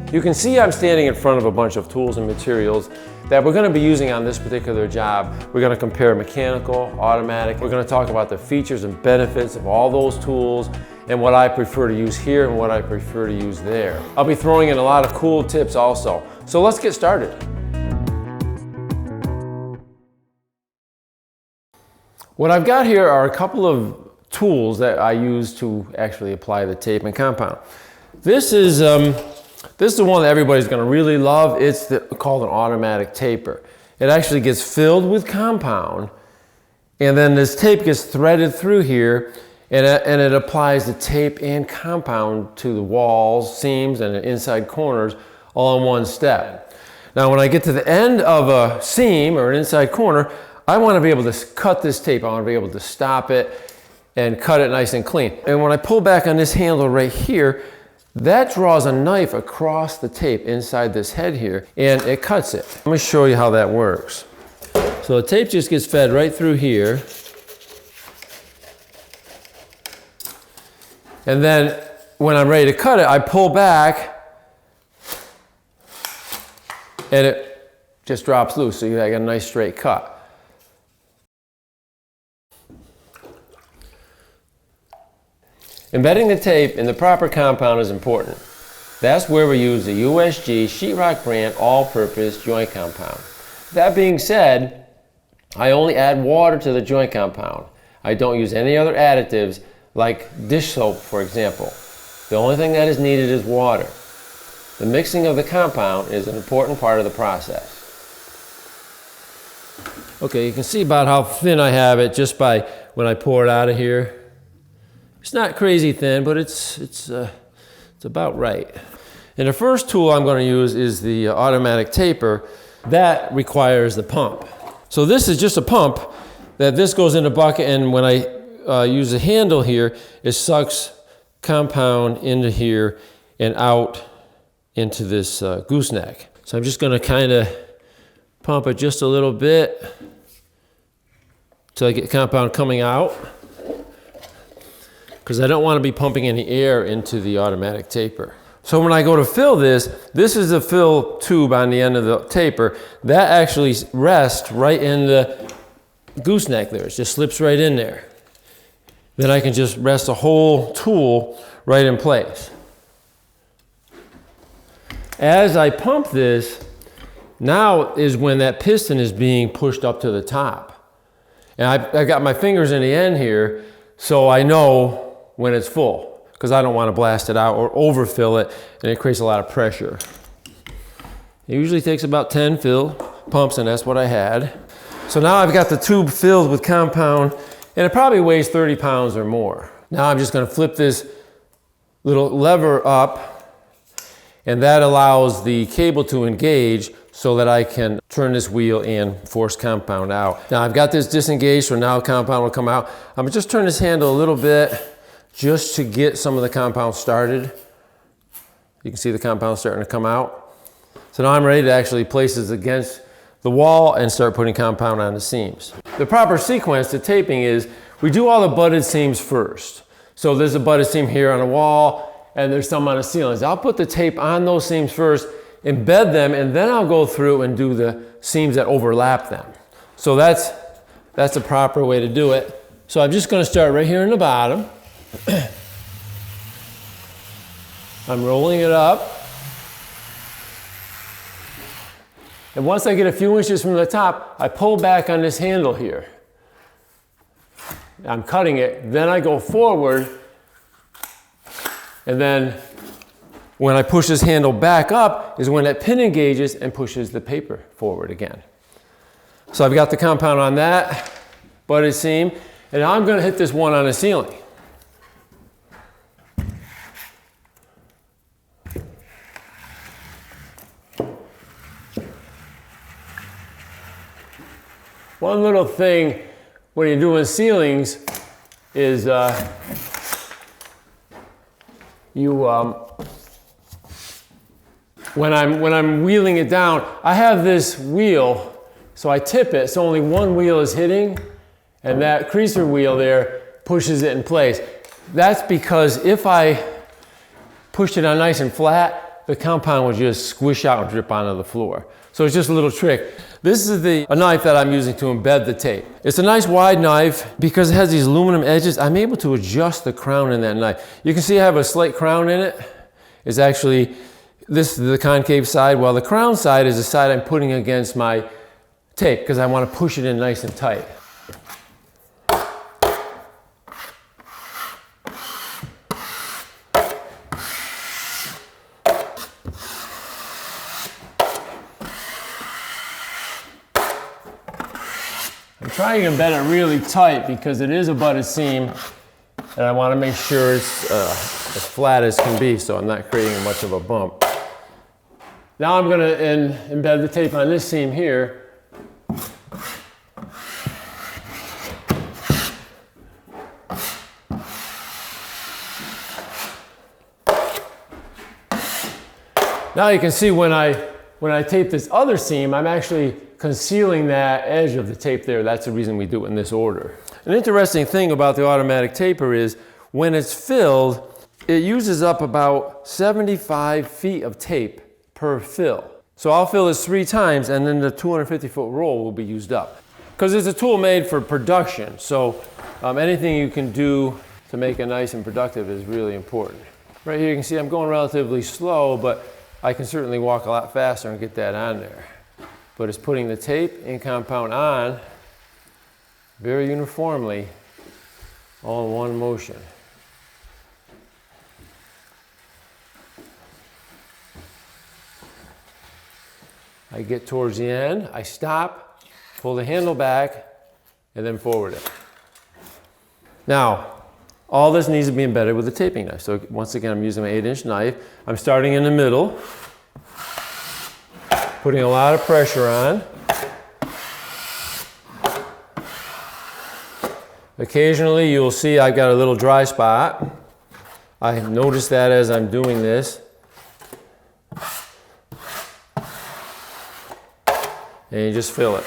You can see I'm standing in front of a bunch of tools and materials that we're going to be using on this particular job. We're going to compare mechanical, automatic. We're going to talk about the features and benefits of all those tools and what I prefer to use here and what I prefer to use there. I'll be throwing in a lot of cool tips also. So let's get started. What I've got here are a couple of tools that I use to actually apply the tape and compound. This is the one that everybody's going to really love. It's called an automatic taper. It actually gets filled with compound, and then this tape gets threaded through here, and it applies the tape and compound to the walls, seams, and the inside corners all in one step. Now when I get to the end of a seam or an inside corner, I want to be able to cut this tape. I want to be able to stop it and cut it nice and clean. And when I pull back on this handle right here, that draws a knife across the tape inside this head here, and it cuts it. Let me show you how that works. So the tape just gets fed right through here. And then when I'm ready to cut it, I pull back and it just drops loose. So you got a nice straight cut. Embedding the tape in the proper compound is important. That's where we use the USG sheetrock brand all-purpose joint compound. That being said, I only add water to the joint compound. I don't use any other additives like dish soap, for example. The only thing that is needed is water. The mixing of the compound is an important part of the process. Okay, you can see about how thin I have it just by when I pour it out of here. It's not crazy thin, but it's about right. And the first tool I'm going to use is the automatic taper. That requires the pump. So this is just a pump that this goes in a bucket, and when I use the handle here, it sucks compound into here and out into this gooseneck. So I'm just going to kind of pump it just a little bit till I get compound coming out, because I don't want to be pumping any air into the automatic taper. So when I go to fill this is the fill tube on the end of the taper. That actually rests right in the gooseneck there. It just slips right in there. Then I can just rest the whole tool right in place. As I pump this, now is when that piston is being pushed up to the top. And I got my fingers in the end here, so I know when it's full, because I don't want to blast it out or overfill it, and it creates a lot of pressure. It usually takes about 10 fill pumps, and that's what I had. So now I've got the tube filled with compound, and it probably weighs 30 pounds or more. Now I'm just going to flip this little lever up, and that allows the cable to engage so that I can turn this wheel and force compound out. Now I've got this disengaged, so now compound will come out. I'm going to just turn this handle a little bit just to get some of the compound started. You can see the compound starting to come out. So now I'm ready to actually place this against the wall and start putting compound on the seams. The proper sequence to taping is we do all the butted seams first. So there's a butted seam here on the wall, and there's some on the ceilings. I'll put the tape on those seams first, embed them, and then I'll go through and do the seams that overlap them. So that's the proper way to do it. So I'm just going to start right here in the bottom. I'm rolling it up. And once I get a few inches from the top, I pull back on this handle here. I'm cutting it, then I go forward, and then when I push this handle back up is when that pin engages and pushes the paper forward again. So I've got the compound on that butted seam, and now I'm going to hit this one on the ceiling. One little thing when you're doing ceilings is when I'm wheeling it down, I have this wheel, so I tip it so only one wheel is hitting, and that creaser wheel there pushes it in place. That's because if I pushed it on nice and flat, the compound will just squish out and drip onto the floor. So it's just a little trick. This is a knife that I'm using to embed the tape. It's a nice wide knife. Because it has these aluminum edges, I'm able to adjust the crown in that knife. You can see I have a slight crown in it. It's actually, this is the concave side, while the crown side is the side I'm putting against my tape because I want to push it in nice and tight. I'm trying to embed it really tight because it is a butted seam and I want to make sure it's as flat as can be so I'm not creating much of a bump. Now I'm going to embed the tape on this seam here. Now you can see when I tape this other seam, I'm actually concealing that edge of the tape there. That's the reason we do it in this order. An interesting thing about the automatic taper is when it's filled, it uses up about 75 feet of tape per fill. So I'll fill this 3 times and then the 250-foot roll will be used up. Because it's a tool made for production, so anything you can do to make it nice and productive is really important. Right here you can see I'm going relatively slow, but I can certainly walk a lot faster and get that on there. But it's putting the tape and compound on very uniformly, all in one motion. I get towards the end, I stop, pull the handle back, and then forward it. Now, all this needs to be embedded with a taping knife. So once again, I'm using my 8-inch knife. I'm starting in the middle, putting a lot of pressure on. Occasionally, you'll see I've got a little dry spot. I notice that as I'm doing this. And you just fill it.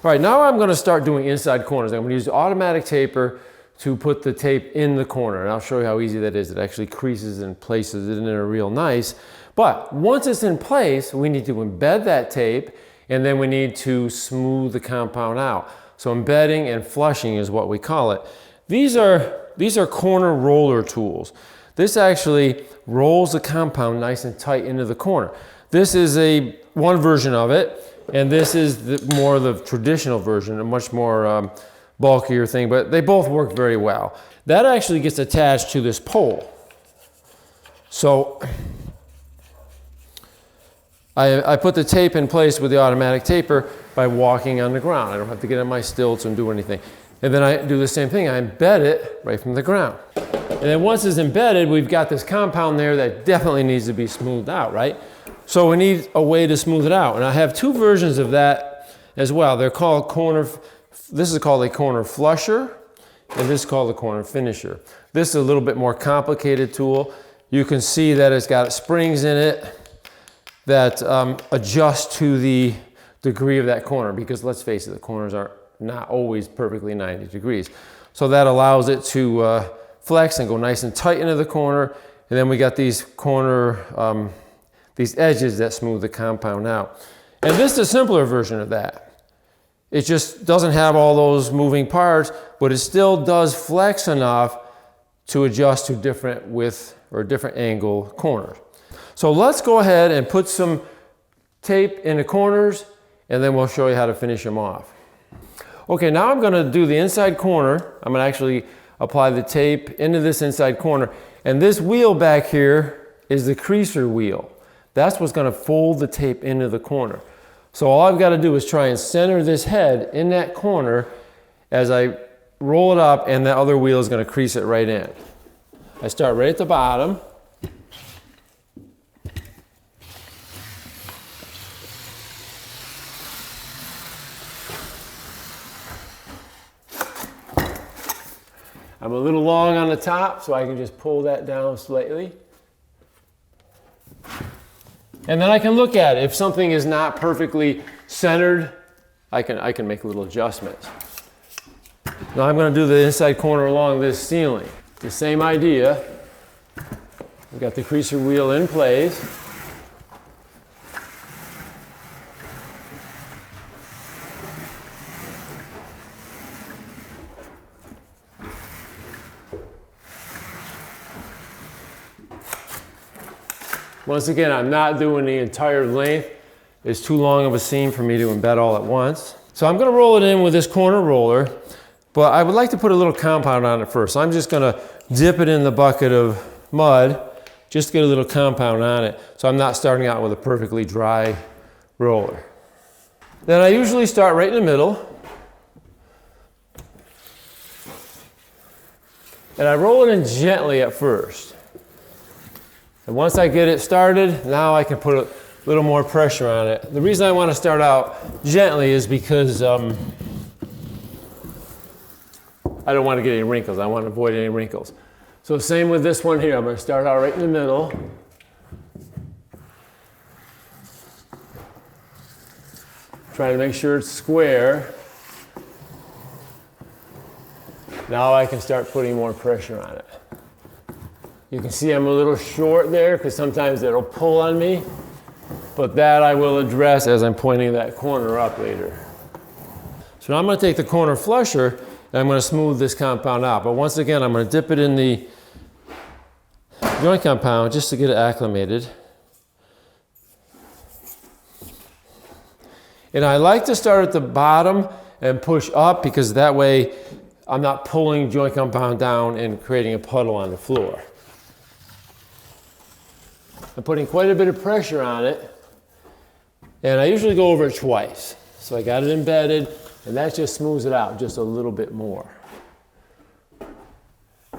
All right, now I'm going to start doing inside corners. I'm going to use the automatic taper to put the tape in the corner. And I'll show you how easy that is. It actually creases and places it in there real nice. But once it's in place, we need to embed that tape and then we need to smooth the compound out. So embedding and flushing is what we call it. These are corner roller tools. This actually rolls the compound nice and tight into the corner. This is one version of it. And this is more the traditional version, a much more bulkier thing, but they both work very well. That actually gets attached to this pole. So I put the tape in place with the automatic taper by walking on the ground. I don't have to get on my stilts and do anything. And then I do the same thing. I embed it right from the ground. And then once it's embedded, we've got this compound there that definitely needs to be smoothed out, right? So we need a way to smooth it out. And I have 2 versions of that as well. They're called this is called a corner flusher, and this is called a corner finisher. This is a little bit more complicated tool. You can see that it's got springs in it that adjust to the degree of that corner, because let's face it, the corners are not always perfectly 90 degrees. So that allows it to flex and go nice and tight into the corner. And then we got these these edges that smooth the compound out. And this is a simpler version of that. It just doesn't have all those moving parts, but it still does flex enough to adjust to different width or different angle corners. So let's go ahead and put some tape in the corners, and then we'll show you how to finish them off. Okay, now I'm gonna do the inside corner. I'm gonna actually apply the tape into this inside corner. And this wheel back here is the creaser wheel. That's what's gonna fold the tape into the corner. So all I've gotta do is try and center this head in that corner as I roll it up, and that other wheel is gonna crease it right in. I start right at the bottom. I'm a little long on the top, so I can just pull that down slightly. And then I can look at it. If something is not perfectly centered, I can make little adjustments. Now I'm going to do the inside corner along this ceiling. The same idea. We've got the creaser wheel in place. Once again, I'm not doing the entire length. It's too long of a seam for me to embed all at once. So I'm going to roll it in with this corner roller, but I would like to put a little compound on it first. So I'm just going to dip it in the bucket of mud, just to get a little compound on it, so I'm not starting out with a perfectly dry roller. Then I usually start right in the middle, and I roll it in gently at first. And once I get it started, now I can put a little more pressure on it. The reason I want to start out gently is because I don't want to get any wrinkles. I want to avoid any wrinkles. So same with this one here. I'm going to start out right in the middle. Trying to make sure it's square. Now I can start putting more pressure on it. You can see I'm a little short there because sometimes it'll pull on me, but that I will address as I'm pointing that corner up later. So now I'm going to take the corner flusher and I'm going to smooth this compound out. But once again, I'm going to dip it in the joint compound just to get it acclimated. And I like to start at the bottom and push up because that way I'm not pulling joint compound down and creating a puddle on the floor. I'm putting quite a bit of pressure on it, and I usually go over it twice. So I got it embedded, and that just smooths it out just a little bit more.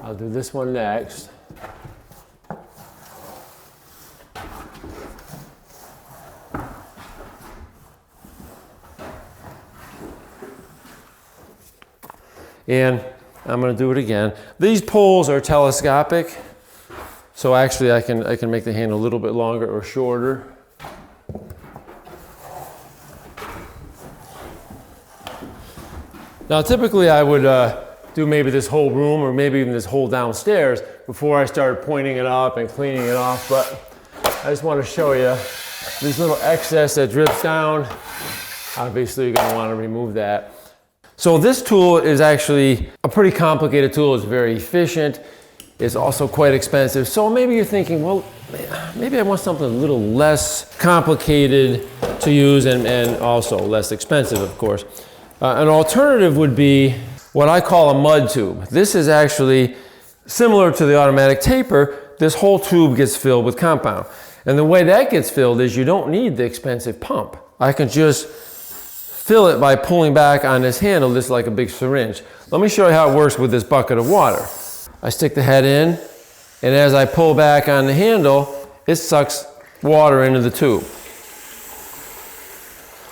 I'll do this one next. And I'm going to do it again. These poles are telescopic. So actually I can make the handle a little bit longer or shorter. Now typically I would do maybe this whole room or maybe even this whole downstairs before I started pointing it up and cleaning it off, but I just want to show you this little excess that drips down. Obviously you're going to want to remove that. So this tool is actually a pretty complicated tool. It's very efficient. It's also quite expensive. So maybe you're thinking, well, maybe I want something a little less complicated to use and also less expensive, of course. An alternative would be what I call a mud tube. This is actually similar to the automatic taper. This whole tube gets filled with compound. And the way that gets filled is you don't need the expensive pump. I can just fill it by pulling back on this handle. This is like a big syringe. Let me show you how it works with this bucket of water. I stick the head in, and as I pull back on the handle, it sucks water into the tube.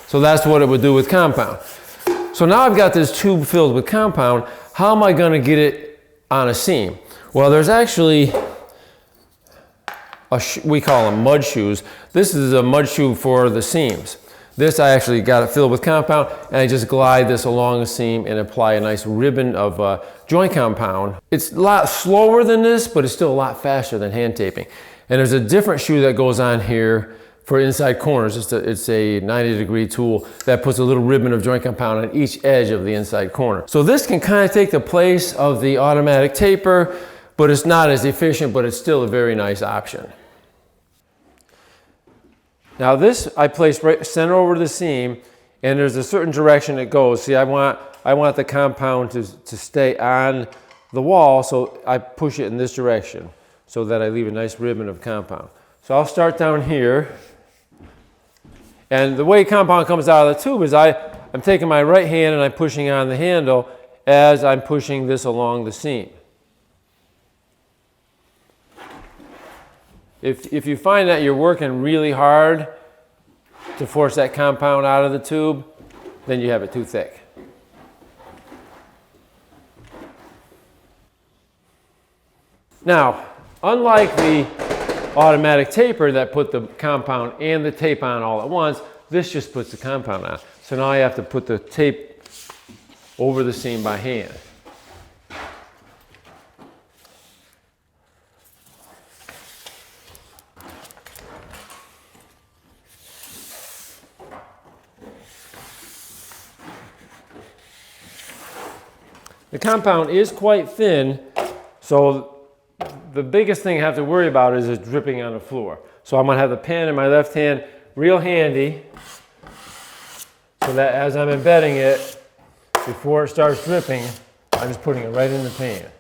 So that's what it would do with compound. So now I've got this tube filled with compound. How am I going to get it on a seam? Well, there's actually, we call them mud shoes. This is a mud shoe for the seams. This, I actually got it filled with compound, and I just glide this along the seam and apply a nice ribbon of joint compound. It's a lot slower than this, but it's still a lot faster than hand taping. And there's a different shoe that goes on here for inside corners. It's a 90-degree tool that puts a little ribbon of joint compound on each edge of the inside corner. So this can kind of take the place of the automatic taper, but it's not as efficient, but it's still a very nice option. Now this I place right center over the seam, and there's a certain direction it goes. See, I want the compound to stay on the wall, so I push it in this direction so that I leave a nice ribbon of compound. So I'll start down here, and the way compound comes out of the tube is I'm taking my right hand and I'm pushing on the handle as I'm pushing this along the seam. If you find that you're working really hard to force that compound out of the tube, then you have it too thick. Now, unlike the automatic taper that put the compound and the tape on all at once. This just puts the compound on. So now I have to put the tape over the seam by hand. The compound is quite thin, so the biggest thing I have to worry about is it dripping on the floor. So I'm going to have the pan in my left hand real handy so that as I'm embedding it, before it starts dripping, I'm just putting it right in the pan.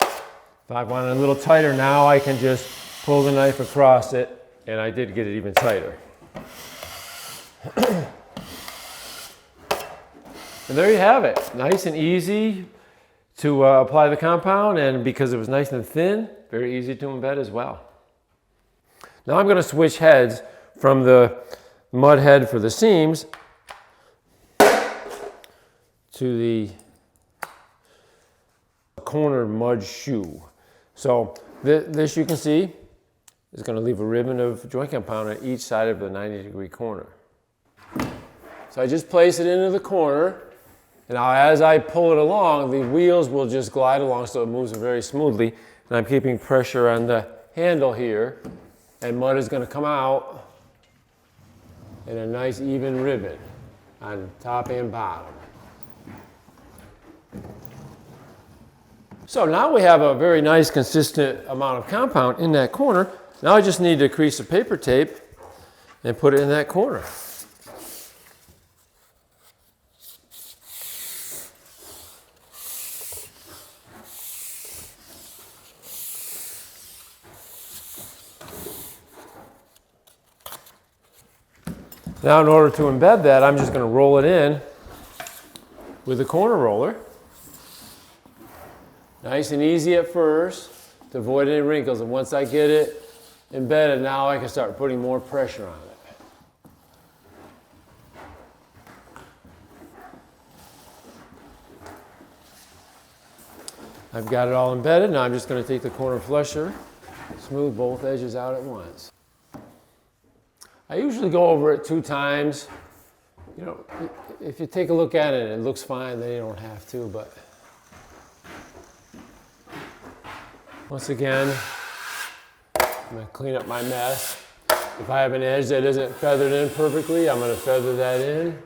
If I want it a little tighter now, I can just pull the knife across it, and I did get it even tighter. And there you have it. Nice and easy to apply the compound, and because it was nice and thin, very easy to embed as well. Now I'm going to switch heads from the mud head for the seams to the corner mud shoe. So this you can see is going to leave a ribbon of joint compound on each side of the 90-degree corner. So I just place it into the corner. And now as I pull it along, the wheels will just glide along so it moves very smoothly. And I'm keeping pressure on the handle here. And mud is going to come out in a nice even ribbon on top and bottom. So now we have a very nice consistent amount of compound in that corner. Now I just need to crease a paper tape and put it in that corner. Now in order to embed that, I'm just going to roll it in with a corner roller. Nice and easy at first to avoid any wrinkles, and once I get it embedded, now I can start putting more pressure on it. I've got it all embedded. Now I'm just going to take the corner flusher, smooth both edges out at once. I usually go over it 2 times. You know, if you take a look at it and it looks fine, then you don't have to, but once again, I'm going to clean up my mess. If I have an edge that isn't feathered in perfectly, I'm going to feather that in.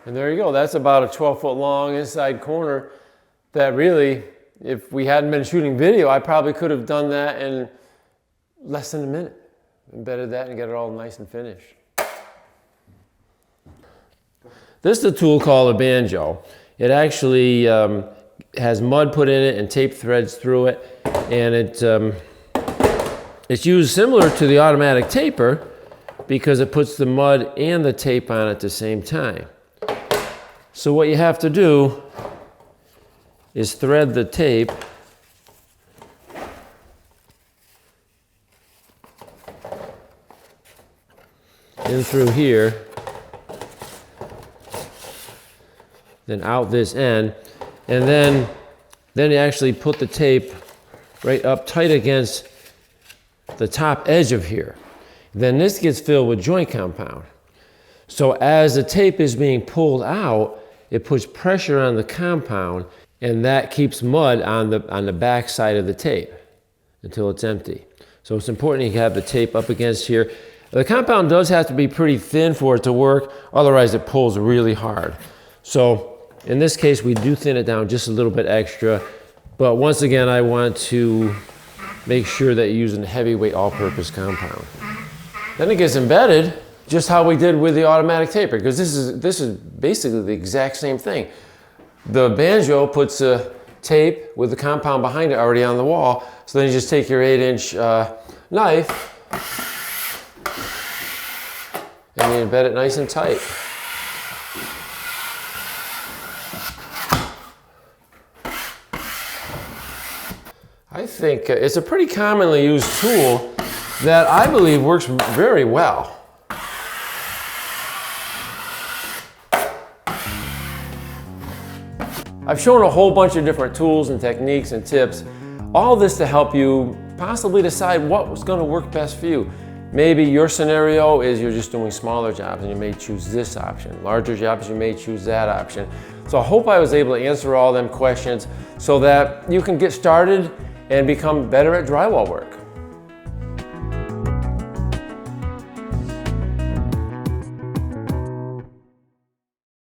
And there you go. That's about a 12-foot long inside corner that really, if we hadn't been shooting video, I probably could have done that in less than a minute. Embedded that and get it all nice and finished. This is a tool called a BANJO. It actually has mud put in it and tape threads through it, and it's used similar to the automatic taper because it puts the mud and the tape on at the same time. So what you have to do is thread the tape in through here, then out this end, and then you actually put the tape right up tight against the top edge of here. Then this gets filled with joint compound. So as the tape is being pulled out, it puts pressure on the compound, and that keeps mud on the back side of the tape until it's empty. So it's important you have the tape up against here. The compound does have to be pretty thin for it to work, otherwise it pulls really hard. So in this case, we do thin it down just a little bit extra, but once again, I want to make sure that you're using heavyweight all-purpose compound. Then it gets embedded just how we did with the automatic taper, because this is basically the exact same thing. The BANJO puts a tape with the compound behind it already on the wall, so then you just take your 8-inch knife and you embed it nice and tight. I think it's a pretty commonly used tool that I believe works very well. I've shown a whole bunch of different tools and techniques and tips, all this to help you possibly decide what's going to work best for you. Maybe your scenario is you're just doing smaller jobs and you may choose this option. Larger jobs, you may choose that option. So I hope I was able to answer all them questions so that you can get started and become better at drywall work.